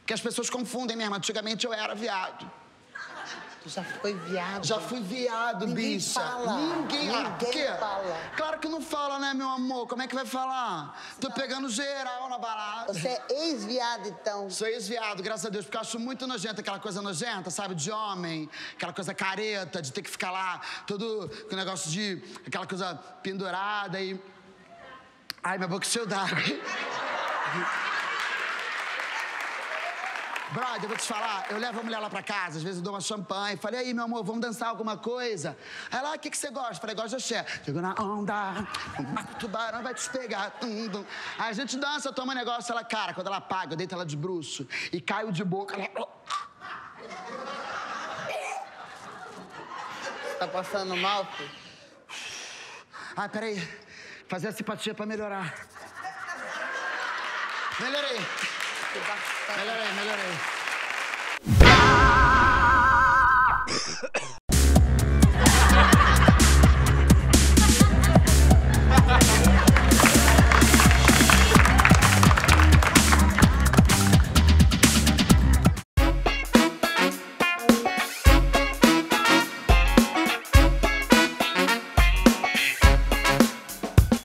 Porque as pessoas confundem mesmo. Antigamente eu era viado. Tu já foi viado? Já fui viado, Ninguém bicha. fala. Ninguém Fala. Claro que não fala, né, meu amor? Como é que vai falar? Tô pegando geral na balada. Você é ex-viado, então? Sou ex-viado, graças a Deus, porque eu acho muito nojenta aquela coisa nojenta, sabe? De homem, aquela coisa careta, de ter que ficar lá, todo com negócio de... aquela coisa pendurada e... Ai, minha boca cheia d'água. Brother, eu vou te falar, eu levo a mulher lá pra casa, às vezes eu dou uma champanhe, falei, aí, meu amor, vamos dançar alguma coisa? Aí ela, o que você gosta? Falei, gosto de axé. Chegou na onda, o tubarão vai te pegar. Aí a gente dança, toma um negócio, ela, cara, quando ela apaga, eu deito ela de bruço e caio de boca, ela... Tá passando mal, filho? Ai, peraí, fazer a simpatia pra melhorar. Melhorei. Melhorei.